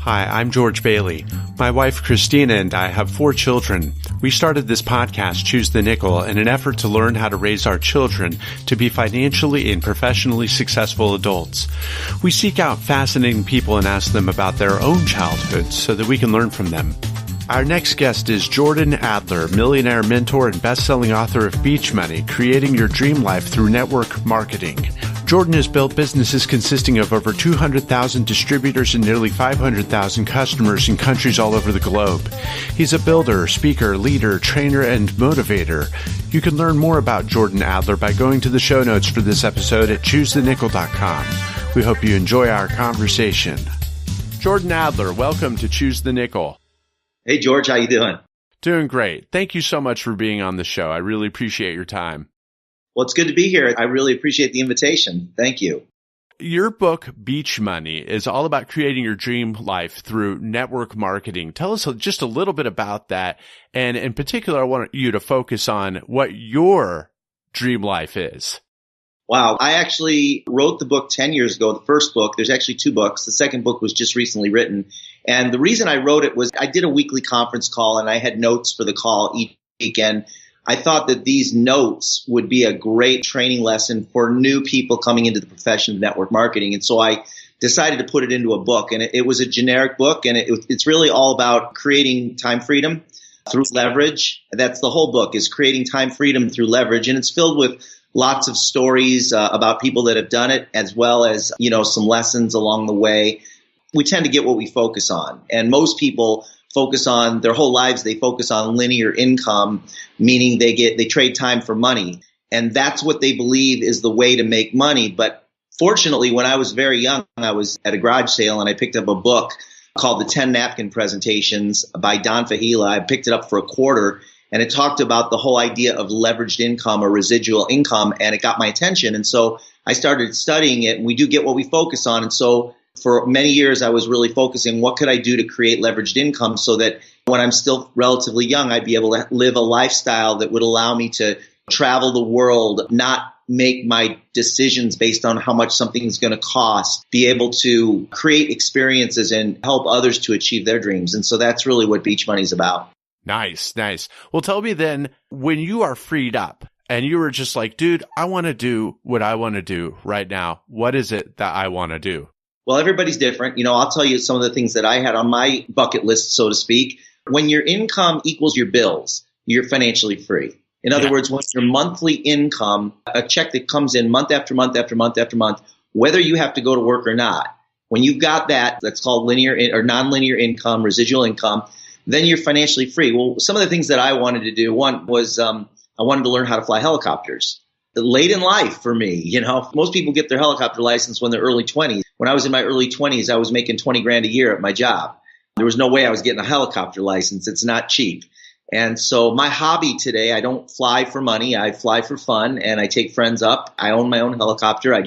Hi, I'm George Bailey. My wife Christina and I have 4 children. We started this podcast, Choose the Nickel, in an effort to learn how to raise our children to be financially and professionally successful adults. We seek out fascinating people and ask them about their own childhoods so that we can learn from them. Our next guest is Jordan Adler, millionaire mentor and best-selling author of Beach Money, Creating Your Dream Life Through Network Marketing. Jordan has built businesses consisting of over 200,000 distributors and nearly 500,000 customers in countries all over the globe. He's a builder, speaker, leader, trainer, and motivator. You can learn more about Jordan Adler by going to the show notes for this episode at ChooseTheNickel.com. We hope you enjoy our conversation. Jordan Adler, welcome to Choose the Nickel. Hey, George, how you doing? Doing great. Thank you so much for being on the show. I really appreciate your time. Well, it's good to be here. I really appreciate the invitation. Thank you. Your book, Beach Money, is all about creating your dream life through network marketing. Tell us just a little bit about that. And in particular, I want you to focus on what your dream life is. Wow. I actually wrote the book 10 years ago, the first book. There's actually 2 books. The second book was just recently written. And the reason I wrote it was I did a weekly conference call and I had notes for the call each weekend. I thought that these notes would be a great training lesson for new people coming into the profession of network marketing. And so I decided to put it into a book. And it was a generic book, and it's really all about creating time freedom through leverage. That's the whole book, is creating time freedom through leverage. And it's filled with lots of stories about people that have done it, as well as, some lessons along the way. We tend to get what we focus on. And most people focus on their whole lives. They focus on linear income, meaning they trade time for money. And that's what they believe is the way to make money. But fortunately, when I was very young, I was at a garage sale and I picked up a book called The 10 Napkin Presentations by Don Fahila. I picked it up for $0.25, and it talked about the whole idea of leveraged income or residual income, and it got my attention. And so I started studying it, and we do get what we focus on. And so for many years, I was really focusing, what could I do to create leveraged income so that when I'm still relatively young, I'd be able to live a lifestyle that would allow me to travel the world, not make my decisions based on how much something's going to cost, be able to create experiences and help others to achieve their dreams. And so that's really what Beach Money is about. Nice, nice. Well, tell me then, when you are freed up and you were just like, dude, I want to do what I want to do right now. What is it that I want to do? Well, everybody's different. I'll tell you some of the things that I had on my bucket list, so to speak. When your income equals your bills, you're financially free. In other words, when your monthly income, a check that comes in month after month after month after month, whether you have to go to work or not, when you've got that's called linear or nonlinear income, residual income, then you're financially free. Well, some of the things that I wanted to do, one was I wanted to learn how to fly helicopters. Late in life for me, most people get their helicopter license when they're early 20s. When I was in my early 20s, I was making $20,000 a year at my job. There was no way I was getting a helicopter license. It's not cheap. And so my hobby today, I don't fly for money. I fly for fun, and I take friends up. I own my own helicopter. I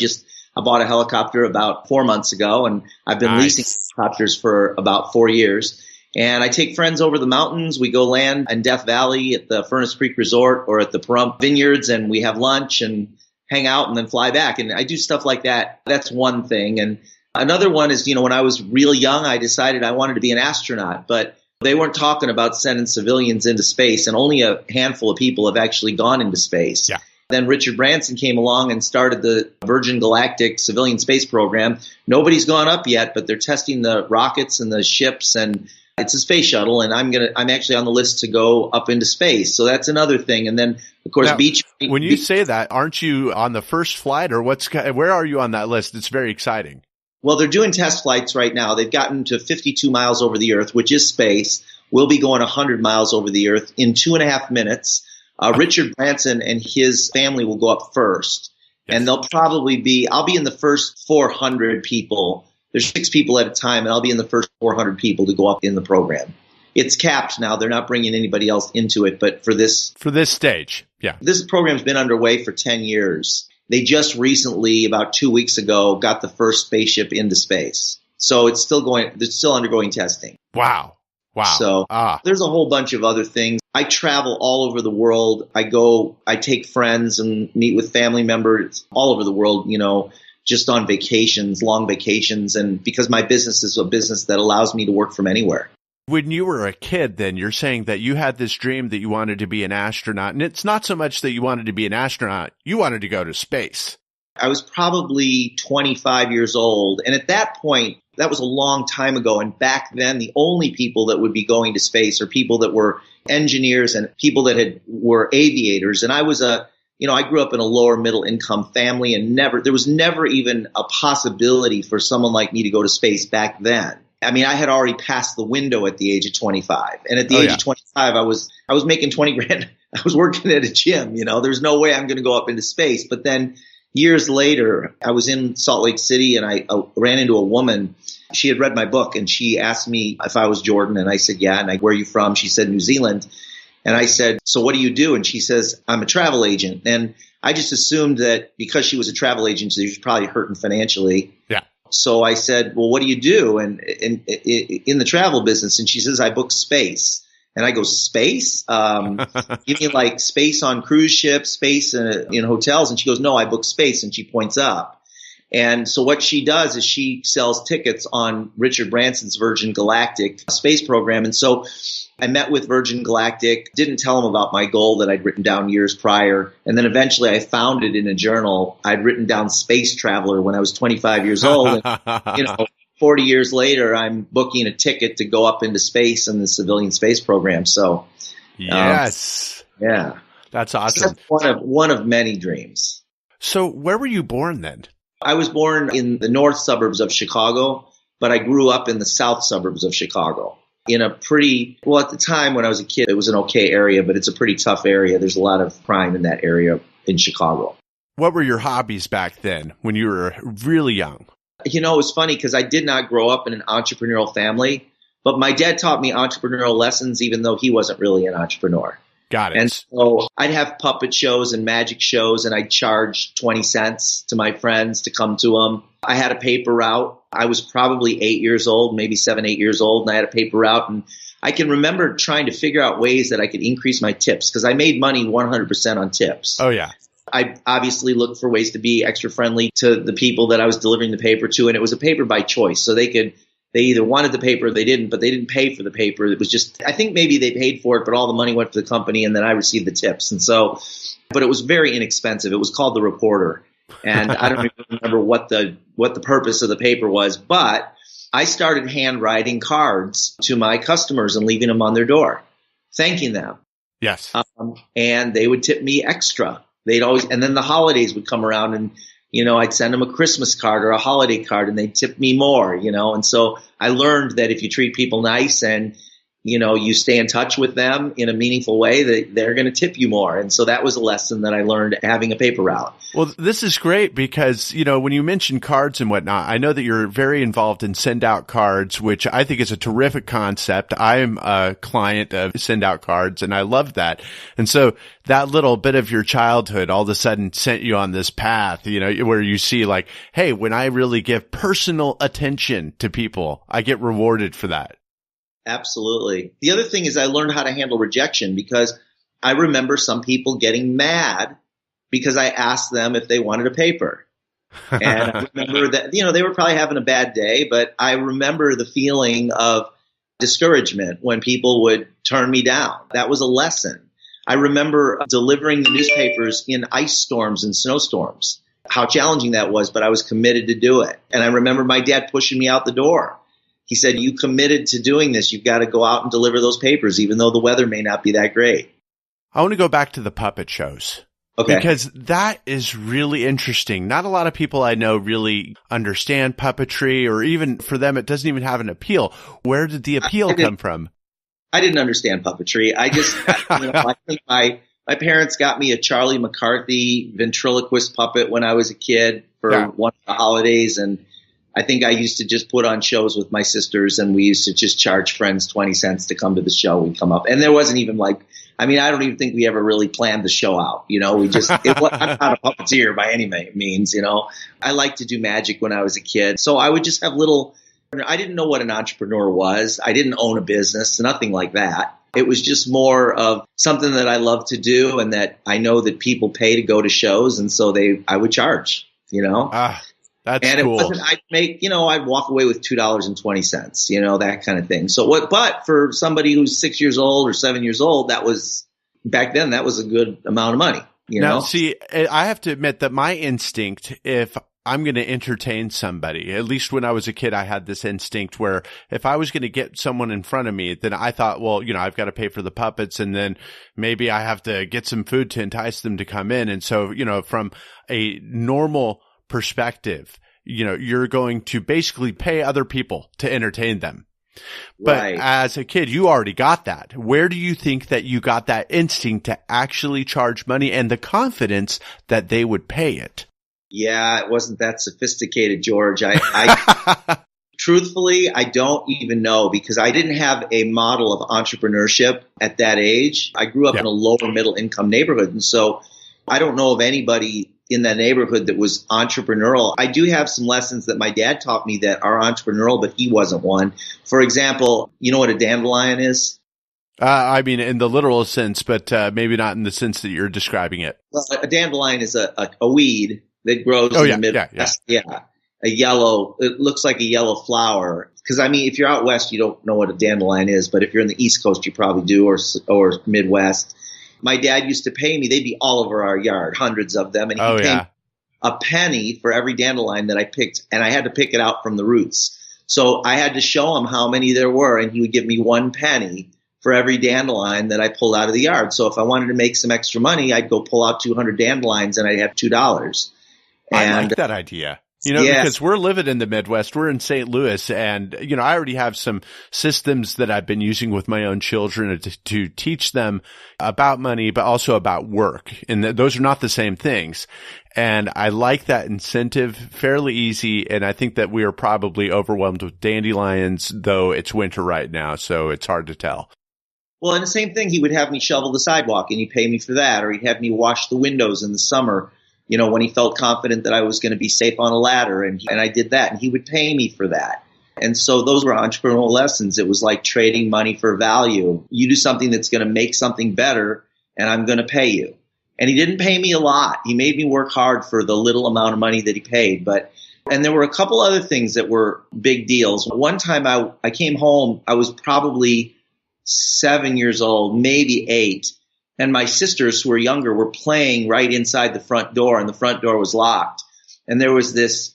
bought a helicopter about 4 months ago, and I've been leasing helicopters for about 4 years. And I take friends over the mountains. We go land in Death Valley at the Furnace Creek Resort or at the Pahrump Vineyards, and we have lunch and hang out and then fly back. And I do stuff like that. That's one thing. And another one is, when I was real young, I decided I wanted to be an astronaut, but they weren't talking about sending civilians into space, and only a handful of people have actually gone into space. Yeah. Then Richard Branson came along and started the Virgin Galactic Civilian Space Program. Nobody's gone up yet, but they're testing the rockets and the ships, and it's a space shuttle, and I'm actually on the list to go up into space. So that's another thing. And then, of course, now, when you say that, aren't you on the first flight, or where are you on that list? It's very exciting. Well, they're doing test flights right now. They've gotten to 52 miles over the Earth, which is space. We'll be going 100 miles over the Earth in 2.5 minutes. Richard Branson and his family will go up first. Yes. And I'll be in the first 400 people. There's 6 people at a time, and I'll be in the first 400 people to go up in the program. It's capped now. They're not bringing anybody else into it, but for this stage, yeah. This program's been underway for 10 years. They just recently, about 2 weeks ago, got the first spaceship into space. So it's still undergoing testing. Wow. So there's a whole bunch of other things. I travel all over the world. I take friends and meet with family members all over the world, just on vacations, long vacations. And because my business is a business that allows me to work from anywhere. When you were a kid, then you're saying that you had this dream that you wanted to be an astronaut. And it's not so much that you wanted to be an astronaut. You wanted to go to space. I was probably 25 years old. And at that point, that was a long time ago. And back then, the only people that would be going to space are people that were engineers and people that were aviators. And I was I grew up in a lower middle income family, and there was never even a possibility for someone like me to go to space back then. I mean, I had already passed the window at the age of 25. And at the age of 25, I was making 20 grand. I was working at a gym, there's no way I'm going to go up into space. But then years later, I was in Salt Lake City and I ran into a woman. She had read my book and she asked me if I was Jordan. And I said, yeah. And where are you from? She said, New Zealand. And I said, so what do you do? And she says, I'm a travel agent. And I just assumed that because she was a travel agent, she was probably hurting financially. Yeah. So I said, well, what do you do? And in the travel business? And she says, I book space. And I go, space? You mean like space on cruise ships, space in hotels? And she goes, no, I book space. And she points up. And so what she does is she sells tickets on Richard Branson's Virgin Galactic space program. And so I met with Virgin Galactic, didn't tell them about my goal that I'd written down years prior. And then eventually I found it in a journal. I'd written down Space Traveler when I was 25 years old. And, 40 years later, I'm booking a ticket to go up into space in the civilian space program. So, yes. Yeah. That's awesome. That's one of many dreams. So where were you born then? I was born in the north suburbs of Chicago, but I grew up in the south suburbs of Chicago in a at the time when I was a kid, it was an okay area, but it's a pretty tough area. There's a lot of crime in that area in Chicago. What were your hobbies back then when you were really young? It was funny because I did not grow up in an entrepreneurial family, but my dad taught me entrepreneurial lessons, even though he wasn't really an entrepreneur. Got it. And so I'd have puppet shows and magic shows, and I'd charge 20 cents to my friends to come to them. I had a paper route. I was probably 8 years old, maybe 7, 8 years old, and I had a paper route. And I can remember trying to figure out ways that I could increase my tips because I made money 100% on tips. Oh, yeah. I obviously looked for ways to be extra friendly to the people that I was delivering the paper to, and it was a paper by choice. So they either wanted the paper or they didn't, but they didn't pay for the paper. It was just, I think maybe they paid for it, but all the money went to the company and then I received the tips. And so, but it was very inexpensive. It was called The Reporter. And I don't even remember what the purpose of the paper was, but I started handwriting cards to my customers and leaving them on their door, thanking them. Yes. And they would tip me extra. And then the holidays would come around and, I'd send them a Christmas card or a holiday card and they'd tip me more, and so I learned that if you treat people nice and, you stay in touch with them in a meaningful way, that they're going to tip you more. And so that was a lesson that I learned having a paper route. Well, this is great because, when you mention cards and whatnot, I know that you're very involved in send out cards, which I think is a terrific concept. I'm a client of send out cards and I love that. And so that little bit of your childhood all of a sudden sent you on this path, where you see like, hey, when I really give personal attention to people, I get rewarded for that. Absolutely. The other thing is I learned how to handle rejection because I remember some people getting mad because I asked them if they wanted a paper. And I remember that, they were probably having a bad day, but I remember the feeling of discouragement when people would turn me down. That was a lesson. I remember delivering the newspapers in ice storms and snowstorms, how challenging that was, but I was committed to do it. And I remember my dad pushing me out the door. He said, you committed to doing this. You've got to go out and deliver those papers, even though the weather may not be that great. I want to go back to the puppet shows. Okay. Because that is really interesting. Not a lot of people I know really understand puppetry, or even for them, it doesn't even have an appeal. Where did the appeal come from? I didn't understand puppetry. I just, I think my parents got me a Charlie McCarthy ventriloquist puppet when I was a kid for one of the holidays. And I think I used to just put on shows with my sisters, and we used to just charge friends 20 cents to come to the show. We'd come up, and there wasn't even I don't even think we ever really planned the show out. I'm not a puppeteer by any means, I liked to do magic when I was a kid. So I would just have I didn't know what an entrepreneur was. I didn't own a business, nothing like that. It was just more of something that I love to do, and that I know that people pay to go to shows. And so I would charge, That's and cool. it wasn't, I'd make, I'd walk away with $2.20, that kind of thing. But for somebody who's 6 years old or 7 years old, back then, that was a good amount of money, Now, see, I have to admit that my instinct, if I'm going to entertain somebody, at least when I was a kid, I had this instinct where if I was going to get someone in front of me, then I thought, well, I've got to pay for the puppets, and then maybe I have to get some food to entice them to come in. And so, from a normal perspective, you're going to basically pay other people to entertain them. But Right. as a kid, you already got that. Where do you think that you got that instinct to actually charge money and the confidence that they would pay it? Yeah, it wasn't that sophisticated, George. I truthfully, I don't even know, because I didn't have a model of entrepreneurship at that age. I grew up in a lower middle income neighborhood. And so I don't know of anybody in that neighborhood that was entrepreneurial. I do have some lessons that my dad taught me that are entrepreneurial, but he wasn't one. For example, you know what a dandelion is? I mean, in the literal sense, but maybe not in the sense that you're describing it. Well, a dandelion is a weed that grows in the Midwest. Yeah. A yellow, it looks like a yellow flower. Because, if you're out west, you don't know what a dandelion is. But if you're in the East Coast, you probably do, or Midwest. My dad used to pay me. They'd be all over our yard, hundreds of them. And he paid me a penny for every dandelion that I picked. And I had to pick it out from the roots. So I had to show him how many there were. And he would give me 1 penny for every dandelion that I pulled out of the yard. So if I wanted to make some extra money, I'd go pull out 200 dandelions and I'd have $2. And I like that idea. Because we're living in the Midwest, we're in St. Louis, and, I already have some systems that I've been using with my own children to teach them about money, but also about work. And those are not the same things. And I like that incentive, fairly easy. And I think that we are probably overwhelmed with dandelions, though it's winter right now, so it's hard to tell. Well, and the same thing, he would have me shovel the sidewalk and he'd pay me for that, or he'd have me wash the windows in the summer. When he felt confident that I was going to be safe on a ladder, and I did that, and he would pay me for that. And so those were entrepreneurial lessons. It was like trading money for value. You do something that's going to make something better, and I'm going to pay you. And he didn't pay me a lot. He made me work hard for the little amount of money that he paid. And there were a couple other things that were big deals. One time I came home, I was probably 7 years old, maybe 8. And my sisters, who were younger, were playing right inside the front door, and the front door was locked. And there was this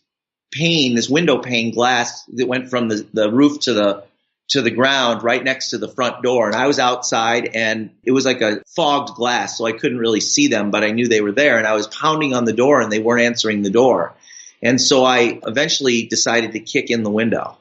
window pane glass that went from the roof to the ground right next to the front door. And I was outside, and it was like a fogged glass, so I couldn't really see them, but I knew they were there. And I was pounding on the door, and they weren't answering the door. And so I eventually decided to kick in the window.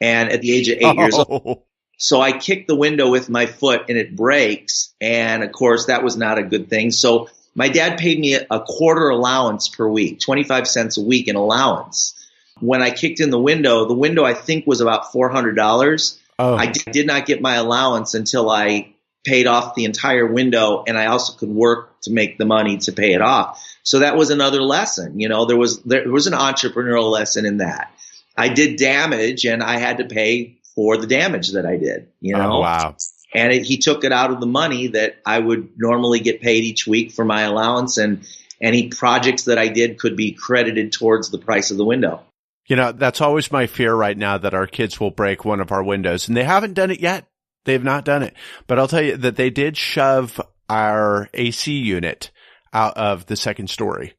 And at the age of 8 years old, so I kicked the window with my foot, and it breaks. And of course, that was not a good thing. So my dad paid me a quarter allowance per week, 25 cents a week in allowance. When I kicked in the window I think was about $400. Oh. I did not get my allowance until I paid off the entire window, and I also could work to make the money to pay it off. So that was another lesson. There was an entrepreneurial lesson in that. I did damage, and I had to pay for the damage that I did, Oh, wow. And he took it out of the money that I would normally get paid each week for my allowance, and any projects that I did could be credited towards the price of the window. That's always my fear right now, that our kids will break one of our windows, and they haven't done it yet. They've not done it. But I'll tell you that they did shove our AC unit out of the second story.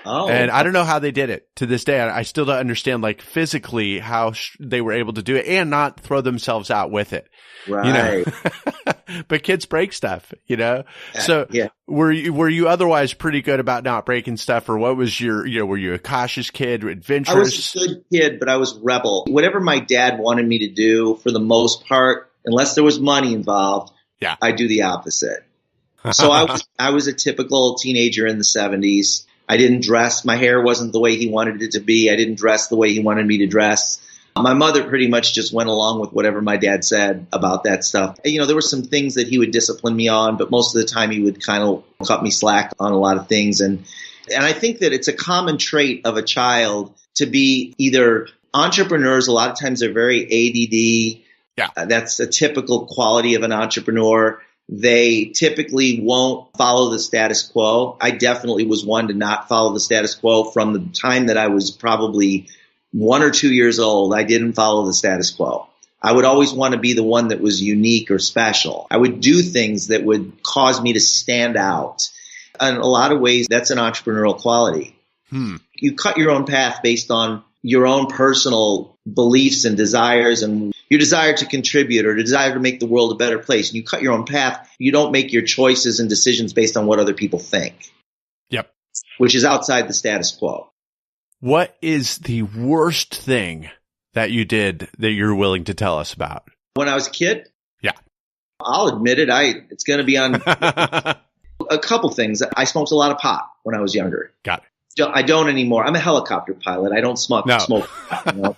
Oh. And I don't know how they did it to this day. I still don't understand, physically how they were able to do it and not throw themselves out with it. Right. But kids break stuff, So yeah. were you otherwise pretty good about not breaking stuff, or what was your, were you a cautious kid, adventurous? I was a good kid, but I was rebel. Whatever my dad wanted me to do, for the most part, unless there was money involved, I do the opposite. So I was a typical teenager in the 70s. I didn't dress. My hair wasn't the way he wanted it to be. I didn't dress the way he wanted me to dress. My mother pretty much just went along with whatever my dad said about that stuff. There were some things that he would discipline me on, but most of the time he would kind of cut me slack on a lot of things. And I think that it's a common trait of a child to be either entrepreneurs. A lot of times they're very ADD. Yeah. That's a typical quality of an entrepreneur. They typically won't follow the status quo. I definitely was one to not follow the status quo from the time that I was probably 1 or 2 years old. I didn't follow the status quo. I would always want to be the one that was unique or special. I would do things that would cause me to stand out. In a lot of ways, that's an entrepreneurial quality. You cut your own path based on your own personal beliefs and desires and your desire to contribute or the desire to make the world a better place. And you cut your own path. You don't make your choices and decisions based on what other people think. Yep. Which is outside the status quo. What is the worst thing that you did that you're willing to tell us about? When I was a kid? Yeah. I'll admit it. It's going to be on a couple things. I smoked a lot of pot when I was younger. Got it. I don't anymore. I'm a helicopter pilot. I don't smoke. No. You know?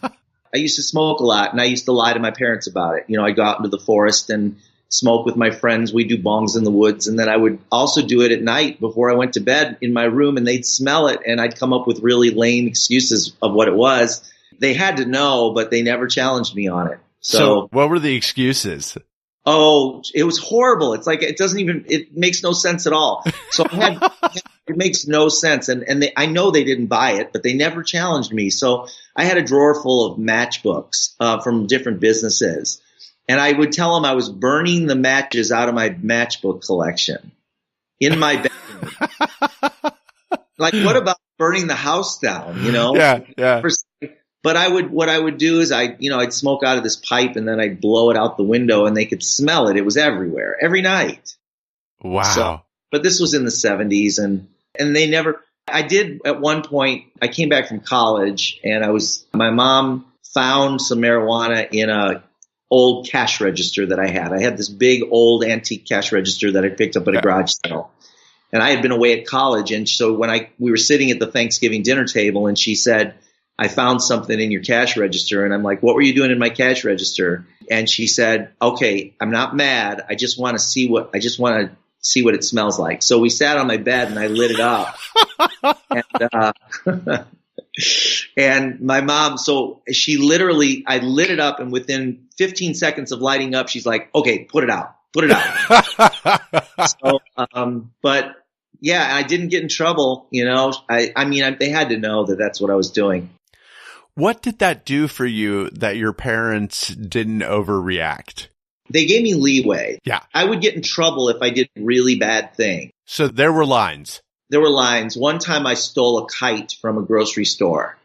I used to smoke a lot, and I used to lie to my parents about it. You know, I'd go out into the forest and smoke with my friends. We'd do bongs in the woods, and then I would also do it at night before I went to bed in my room, and they'd smell it, and I'd come up with really lame excuses of what it was. They had to know, but they never challenged me on it. So what were the excuses? Oh, it was horrible. It's like, it makes no sense at all. So it makes no sense. And I know they didn't buy it, but they never challenged me. So I had a drawer full of matchbooks from different businesses. And I would tell them I was burning the matches out of my matchbook collection in my bedroom. Like, what about burning the house down, you know? Yeah. But what I would do is I'd smoke out of this pipe and then I'd blow it out the window and they could smell it. It was everywhere, every night. Wow. So, but this was in the 70s and they never, I did at one point, I came back from college and my mom found some marijuana in a old cash register that I had. I had this big old antique cash register that I picked up at a garage sale. And I had been away at college. And so when we were sitting at the Thanksgiving dinner table and she said, I found something in your cash register. And I'm like, what were you doing in my cash register? And she said, okay, I'm not mad. I just want to see what it smells like. So we sat on my bed and I lit it up. And my mom, so I lit it up and within 15 seconds of lighting up, she's like, okay, put it out. So, but yeah, I didn't get in trouble. You know, I mean, they had to know that that's what I was doing. What did that do for you that your parents didn't overreact? They gave me leeway. Yeah. I would get in trouble if I did a really bad thing. So there were lines. There were lines. One time I stole a kite from a grocery store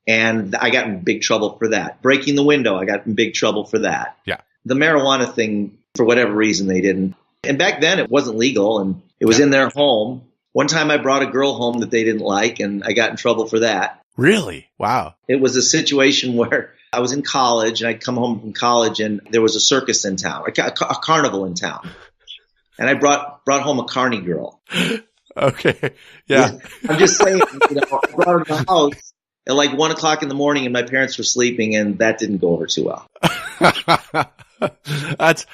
and I got in big trouble for that. Breaking the window, I got in big trouble for that. Yeah. The marijuana thing, for whatever reason, they didn't. And back then it wasn't legal and it was in their home. One time I brought a girl home that they didn't like and I got in trouble for that. Really? Wow. It was a situation where I was in college and I'd come home from college and there was a circus in town, a carnival in town. And I brought home a carny girl. Okay. Yeah. I'm just saying, I brought her to the house at like 1:00 in the morning and my parents were sleeping and that didn't go over too well. That's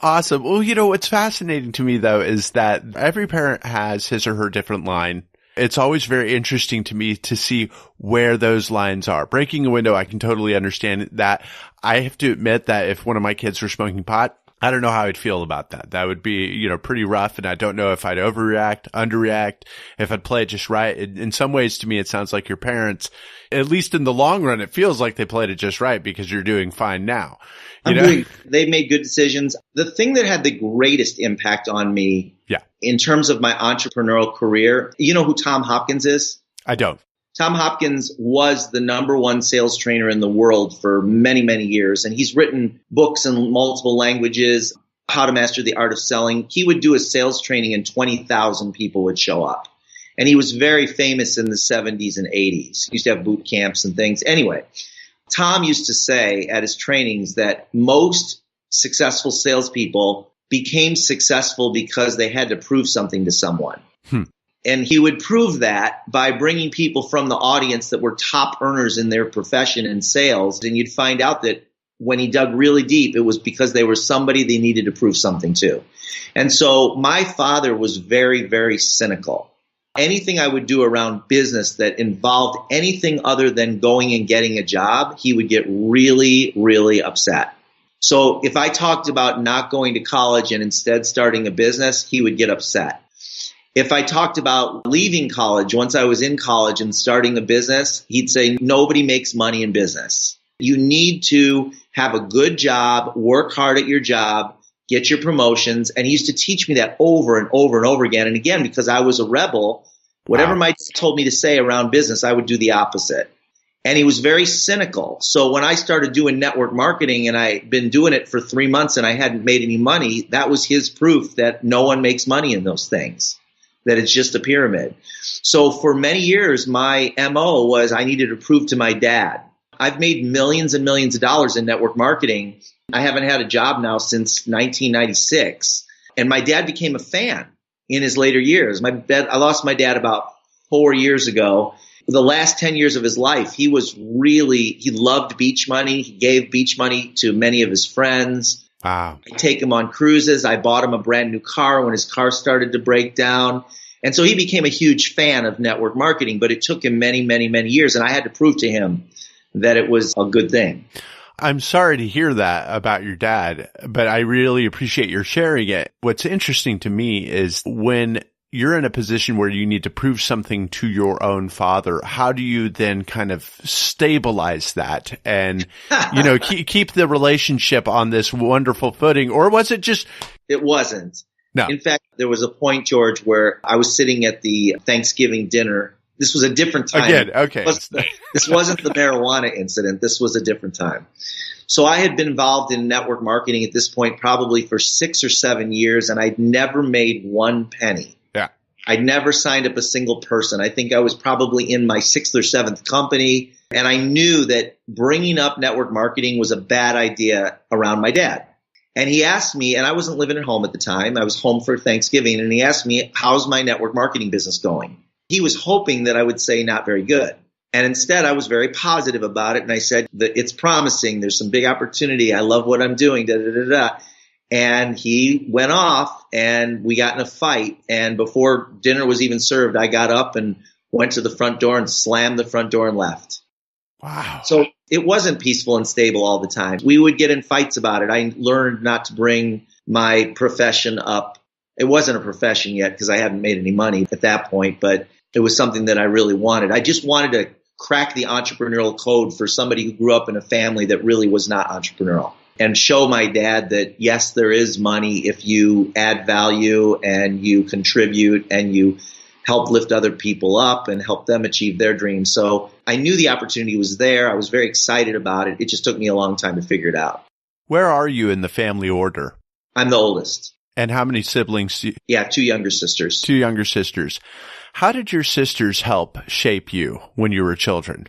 awesome. Well, what's fascinating to me though is that every parent has his or her different line. It's always very interesting to me to see where those lines are. Breaking a window, I can totally understand that. I have to admit that if one of my kids were smoking pot, I don't know how I'd feel about that. That would be, pretty rough. And I don't know if I'd overreact, underreact, if I'd play it just right. In some ways, to me, it sounds like your parents, at least in the long run, it feels like they played it just right because you're doing fine now. They made good decisions. The thing that had the greatest impact on me in terms of my entrepreneurial career, you know who Tom Hopkins is? I don't. Tom Hopkins was the #1 sales trainer in the world for many, many years. And he's written books in multiple languages, How to Master the Art of Selling. He would do a sales training and 20,000 people would show up. And he was very famous in the 70s and 80s. He used to have boot camps and things. Anyway, Tom used to say at his trainings that most successful salespeople became successful because they had to prove something to someone. And he would prove that by bringing people from the audience that were top earners in their profession in sales. And you'd find out that when he dug really deep, it was because they were somebody they needed to prove something to. And so my father was very, very cynical. Anything I would do around business that involved anything other than going and getting a job, he would get really, really upset. So if I talked about not going to college and instead starting a business, he would get upset. If I talked about leaving college, once I was in college and starting a business, he'd say, nobody makes money in business. You need to have a good job, work hard at your job, get your promotions. And he used to teach me that over and over and over again. And again, because I was a rebel, whatever my dad told me to say around business, I would do the opposite. And he was very cynical. So when I started doing network marketing and I'd been doing it for 3 months and I hadn't made any money, that was his proof that no one makes money in those things, that it's just a pyramid. So for many years, my MO was I needed to prove to my dad. I've made millions and millions of dollars in network marketing. I haven't had a job now since 1996. And my dad became a fan in his later years. I lost my dad about 4 years ago. The last 10 years of his life, he loved beach money. He gave beach money to many of his friends. Wow. I take him on cruises. I bought him a brand new car when his car started to break down. And so he became a huge fan of network marketing, but it took him many, many, many years. And I had to prove to him that it was a good thing. I'm sorry to hear that about your dad, but I really appreciate your sharing it. What's interesting to me is when you're in a position where you need to prove something to your own father, how do you then kind of stabilize that and, keep the relationship on this wonderful footing? Or was it just? It wasn't. No. In fact, there was a point, George, where I was sitting at the Thanksgiving dinner. This was a different time. Again, okay. This wasn't the marijuana incident. This was a different time. So I had been involved in network marketing at this point probably for 6 or 7 years, and I'd never made one penny. Yeah. I'd never signed up a single person. I think I was probably in my 6th or 7th company, and I knew that bringing up network marketing was a bad idea around my dad. And he asked me, and I wasn't living at home at the time. I was home for Thanksgiving, and he asked me, how's my network marketing business going? He was hoping that I would say not very good. And instead, I was very positive about it. And I said that it's promising. There's some big opportunity. I love what I'm doing. Da, da, da, da. And he went off and we got in a fight. And before dinner was even served, I got up and went to the front door and slammed the front door and left. Wow. So it wasn't peaceful and stable all the time. We would get in fights about it. I learned not to bring my profession up. It wasn't a profession yet because I hadn't made any money at that point, but it was something that I really wanted. I just wanted to crack the entrepreneurial code for somebody who grew up in a family that really was not entrepreneurial and show my dad that, yes, there is money if you add value and you contribute and you help lift other people up and help them achieve their dreams. So I knew the opportunity was there. I was very excited about it. It just took me a long time to figure it out. Where are you in the family order? I'm the oldest. And how many siblings? Yeah, 2 younger sisters. 2 younger sisters. How did your sisters help shape you when you were children?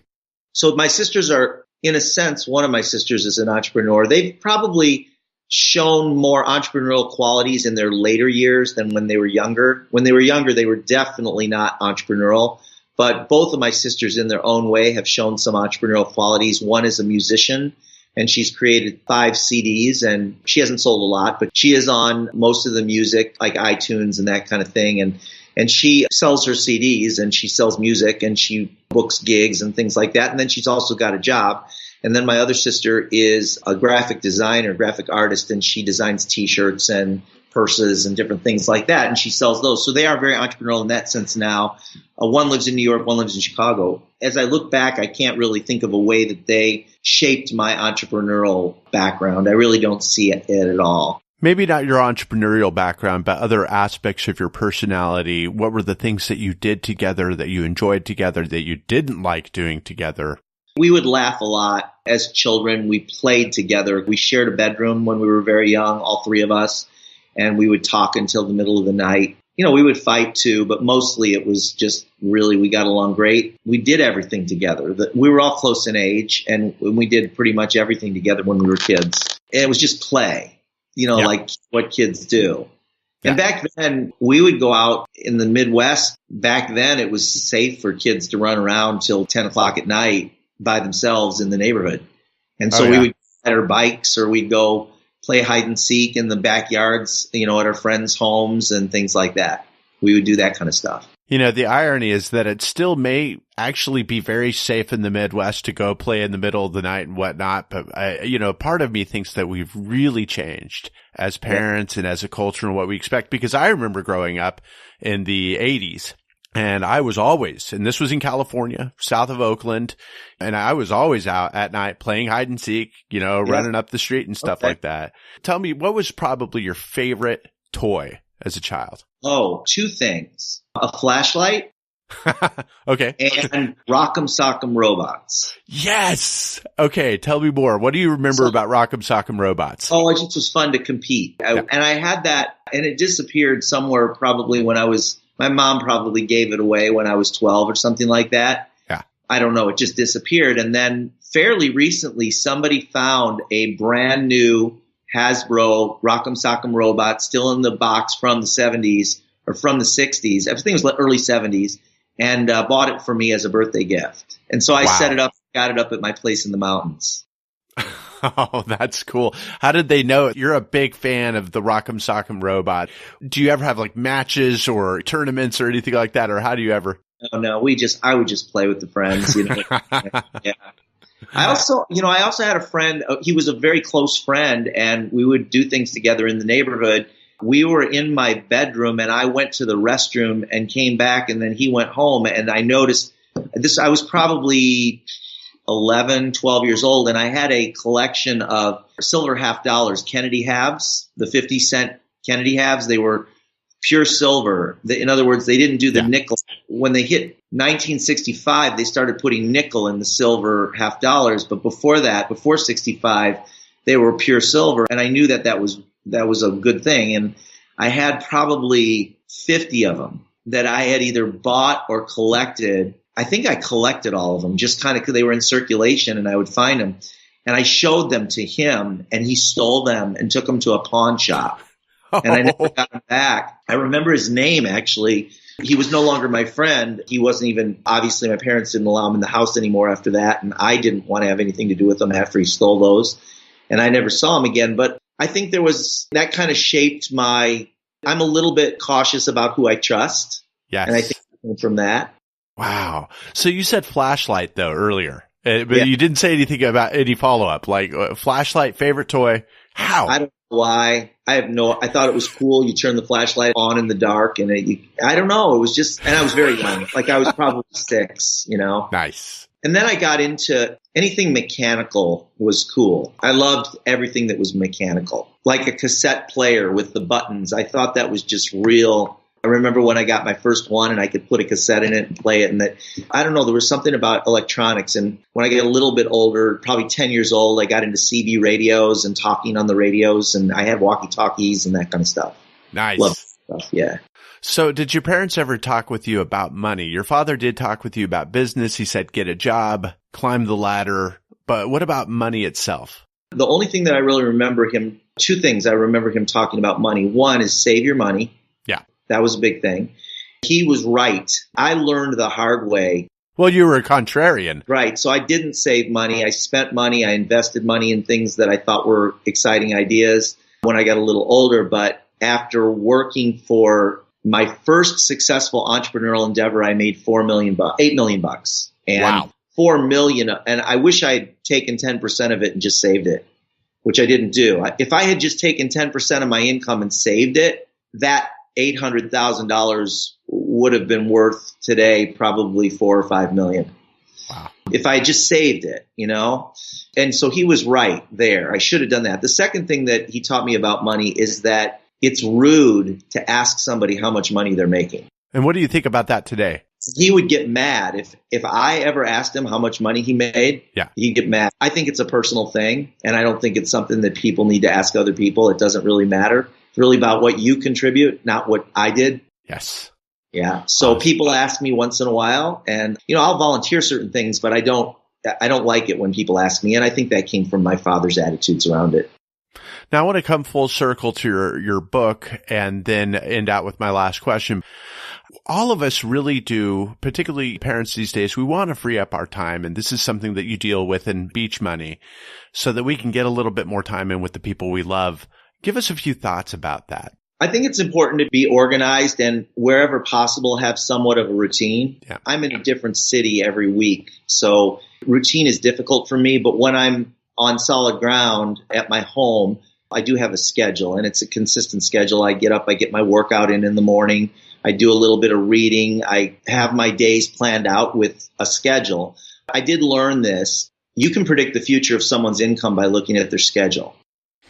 So my sisters are, in a sense, one of my sisters is an entrepreneur. They've probably shown more entrepreneurial qualities in their later years than when they were younger. When they were younger, they were definitely not entrepreneurial. But both of my sisters in their own way have shown some entrepreneurial qualities. One is a musician, and she's created 5 CDs, and she hasn't sold a lot, but she is on most of the music, like iTunes and that kind of thing. And she sells her CDs and she sells music and she books gigs and things like that. And then she's also got a job. And then my other sister is a graphic designer, graphic artist, and she designs T-shirts and purses and different things like that. And she sells those. So they are very entrepreneurial in that sense now. One lives in New York, one lives in Chicago. As I look back, I can't really think of a way that they shaped my entrepreneurial background. I really don't see it at all. Maybe not your entrepreneurial background, but other aspects of your personality. What were the things that you did together, that you enjoyed together, that you didn't like doing together? We would laugh a lot as children. We played together. We shared a bedroom when we were very young, all 3 of us, and we would talk until the middle of the night. We would fight too, but mostly it was just really we got along great. We did everything together. We were all close in age, and we did pretty much everything together when we were kids. And it was just play. Like what kids do. Yeah. And back then, we would go out in the Midwest. Back then, it was safe for kids to run around till 10 o'clock at night by themselves in the neighborhood. And so we would ride our bikes or we'd go play hide and seek in the backyards, at our friends' homes and things like that. We would do that kind of stuff. The irony is that it still may actually be very safe in the Midwest to go play in the middle of the night and whatnot. But, part of me thinks that we've really changed as parents and as a culture and what we expect, because I remember growing up in the 80s. And I was always, and this was in California, south of Oakland, and I was always out at night playing hide and seek, running up the street and stuff like that. Tell me, what was probably your favorite toy as a child? Oh, two things. A flashlight. Okay. And Rock'em Sock'em Robots. Yes. Okay. Tell me more. What do you remember about Rock'em Sock'em Robots? Oh, it just was fun to compete. And I had that, and it disappeared somewhere probably when my mom probably gave it away when I was 12 or something like that. Yeah. I don't know. It just disappeared. And then fairly recently, somebody found a brand new Hasbro Rock'em Sock'em Robot still in the box from the 70s or from the 60s. I think it was early 70s, and bought it for me as a birthday gift. And so I set it up, got it up at my place in the mountains. Oh, that's cool. How did they know? You're a big fan of the Rock'em Sock'em Robot. Do you ever have like matches or tournaments or anything like that? Or how do you ever? Oh, no, I would just play with the friends, Yeah. I also had a friend, he was a very close friend, and we would do things together in the neighborhood. We were in my bedroom, and I went to the restroom and came back, and then he went home, and I noticed this. I was probably 11, 12 years old, and I had a collection of silver half dollars, Kennedy halves, the 50-cent Kennedy halves. They were pure silver. In other words, they didn't do the nickel. When they hit 1965, they started putting nickel in the silver half dollars. But before that, before 65, they were pure silver. And I knew that was a good thing. And I had probably 50 of them that I had either bought or collected. I think I collected all of them, just kind of because they were in circulation and I would find them. And I showed them to him, and he stole them and took them to a pawn shop. And I never got him back. I remember his name, actually. He was no longer my friend. He wasn't even, obviously my parents didn't allow him in the house anymore after that. And I didn't want to have anything to do with him after he stole those. And I never saw him again. But I think that kind of shaped I'm a little bit cautious about who I trust. Yes. And I think it came from that. Wow. So you said flashlight though earlier, but you didn't say anything about any follow-up, like flashlight, favorite toy. How? I don't know why. I thought it was cool. You turn the flashlight on in the dark, and I don't know. It was just, and I was very young. Like I was probably 6, Nice. And then I got into anything mechanical was cool. I loved everything that was mechanical, like a cassette player with the buttons. I thought that was just real. I remember when I got my first one and I could put a cassette in it and play it, and I don't know, there was something about electronics. And when I get a little bit older, probably 10 years old, I got into CB radios and talking on the radios, and I had walkie-talkies and that kind of stuff. Nice. Love stuff, yeah. So did your parents ever talk with you about money? Your father did talk with you about business. He said, get a job, climb the ladder. But what about money itself? The only thing that I really remember two things I remember him talking about money. One is save your money. Yeah. That was a big thing. He was right. I learned the hard way. Well, you were a contrarian. Right. So I didn't save money. I spent money. I invested money in things that I thought were exciting ideas when I got a little older. But after working for my first successful entrepreneurial endeavor, I made $8 million. And wow. 4 million. And I wish I had taken 10% of it and just saved it, which I didn't do. If I had just taken 10% of my income and saved it, that $800,000 would have been worth today probably 4 or 5 million. Wow. If I just saved it, And so he was right there. I should have done that. The second thing that he taught me about money is that it's rude to ask somebody how much money they're making. And what do you think about that today? He would get mad if I ever asked him how much money he made. Yeah. He'd get mad. I think it's a personal thing, and I don't think it's something that people need to ask other people. It doesn't really matter. It's really about what you contribute, not what I did. Yes. Yeah. So people ask me once in a while, and I'll volunteer certain things, but I don't like it when people ask me, and I think that came from my father's attitudes around it. Now I want to come full circle to your book and then end out with my last question. All of us really do, particularly parents these days, we want to free up our time. And this is something that you deal with in Beach Money so that we can get a little bit more time in with the people we love. Give us a few thoughts about that. I think it's important to be organized and wherever possible have somewhat of a routine. Yeah. I'm in a different city every week, so routine is difficult for me. But when I'm on solid ground at my home, I do have a schedule, and it's a consistent schedule. I get up, I get my workout in the morning. I do a little bit of reading. I have my days planned out with a schedule. I did learn this. You can predict the future of someone's income by looking at their schedule.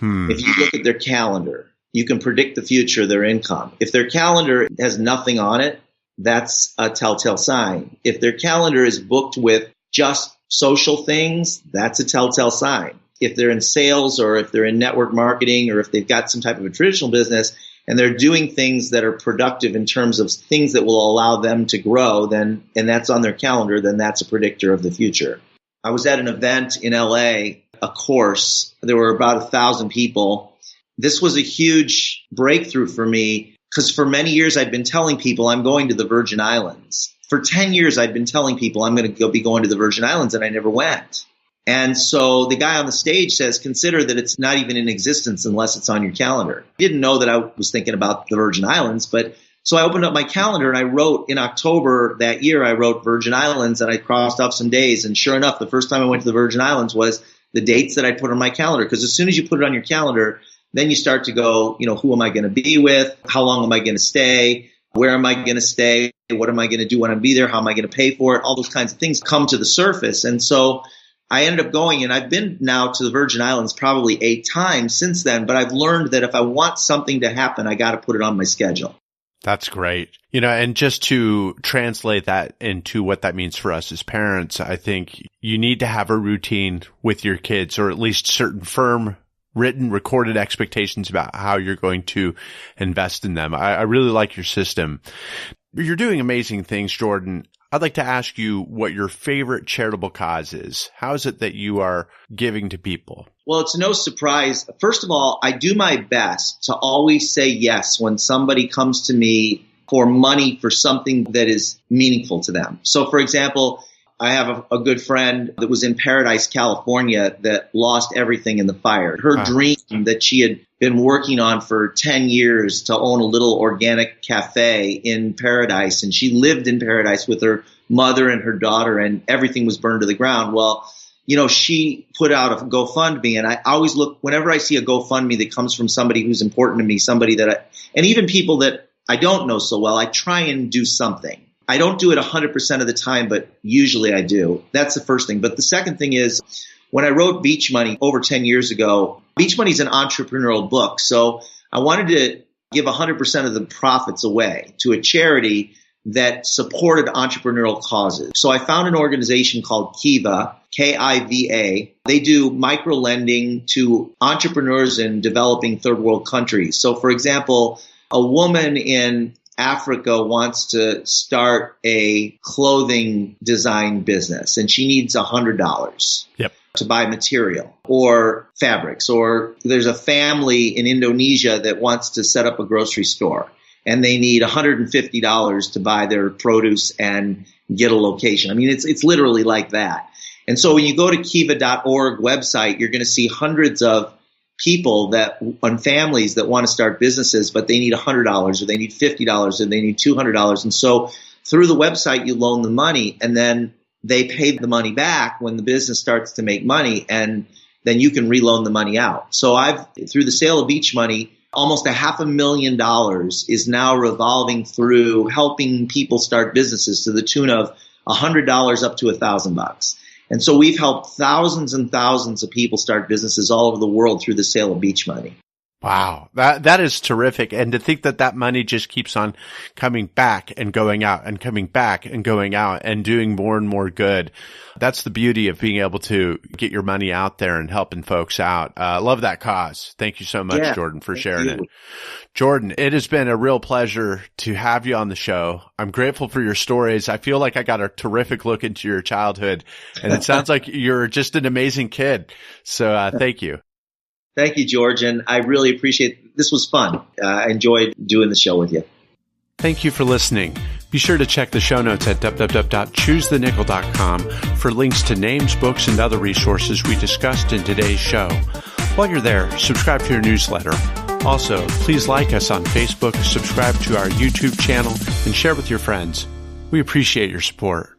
If you look at their calendar, you can predict the future of their income. If their calendar has nothing on it, that's a telltale sign. If their calendar is booked with just social things, that's a telltale sign. If they're in sales or if they're in network marketing or if they've got some type of a traditional business and they're doing things that are productive in terms of things that will allow them to grow, then, and that's on their calendar, then that's a predictor of the future. I was at an event in LA, a course. There were about 1,000 people. This was a huge breakthrough for me because for many years I'd been telling people I'm going to the Virgin Islands. For 10 years I'd been telling people I'm going to be going to the Virgin Islands, and I never went. And so the guy on the stage says, consider that it's not even in existence unless it's on your calendar. I didn't know that I was thinking about the Virgin Islands, but so I opened up my calendar and I wrote in October that year, I wrote Virgin Islands and I crossed off some days. And sure enough, the first time I went to the Virgin Islands was the dates that I put on my calendar. Because as soon as you put it on your calendar, then you start to go, who am I going to be with? How long am I going to stay? Where am I going to stay? What am I going to do when I be there? How am I going to pay for it? All those kinds of things come to the surface. And so I ended up going, and I've been now to the Virgin Islands probably 8 times since then. But I've learned that if I want something to happen, I got to put it on my schedule. That's great. And just to translate that into what that means for us as parents, I think you need to have a routine with your kids, or at least certain firm written, recorded expectations about how you're going to invest in them. I really like your system. You're doing amazing things, Jordan. I'd like to ask you what your favorite charitable cause is. How is it that you are giving to people? Well, it's no surprise. First of all, I do my best to always say yes when somebody comes to me for money for something that is meaningful to them. So, for example, I have a good friend that was in Paradise, California, that lost everything in the fire. Her dream that she had been working on for 10 years to own a little organic cafe in Paradise. And she lived in Paradise with her mother and her daughter, and everything was burned to the ground. Well, she put out a GoFundMe, and I always look, whenever I see a GoFundMe that comes from somebody who's important to me, somebody that and even people that I don't know so well, I try and do something. I don't do it 100% of the time, but usually I do. That's the first thing. But the second thing is, when I wrote Beach Money over 10 years ago, Beach Money is an entrepreneurial book. So I wanted to give 100% of the profits away to a charity that supported entrepreneurial causes. So I found an organization called Kiva, Kiva. They do micro lending to entrepreneurs in developing third world countries. So, for example, a woman in Africa wants to start a clothing design business, and she needs $100 to buy material or fabrics. Or there's a family in Indonesia that wants to set up a grocery store, and they need $150 to buy their produce and get a location. I mean, it's literally like that. And so when you go to kiva.org website, you're going to see hundreds of people and families that want to start businesses, but they need $100 or they need $50 or they need $200. And so through the website, you loan the money, and then they pay the money back when the business starts to make money, and then you can reloan the money out. So through the sale of Beach Money, almost $500,000 is now revolving through helping people start businesses to the tune of $100 up to $1,000. And so we've helped thousands and thousands of people start businesses all over the world through the sale of Beach Money. Wow. That is terrific. And to think that money just keeps on coming back and going out and coming back and going out and doing more and more good. That's the beauty of being able to get your money out there and helping folks out. Love that cause. Thank you so much, Jordan, for sharing it. Jordan, it has been a real pleasure to have you on the show. I'm grateful for your stories. I feel like I got a terrific look into your childhood, and it sounds like you're just an amazing kid. So thank you. Thank you, George, and I really appreciate it. This was fun. I enjoyed doing the show with you. Thank you for listening. Be sure to check the show notes at www.choosethenickel.com for links to names, books, and other resources we discussed in today's show. While you're there, subscribe to your newsletter. Also, please like us on Facebook, subscribe to our YouTube channel, and share with your friends. We appreciate your support.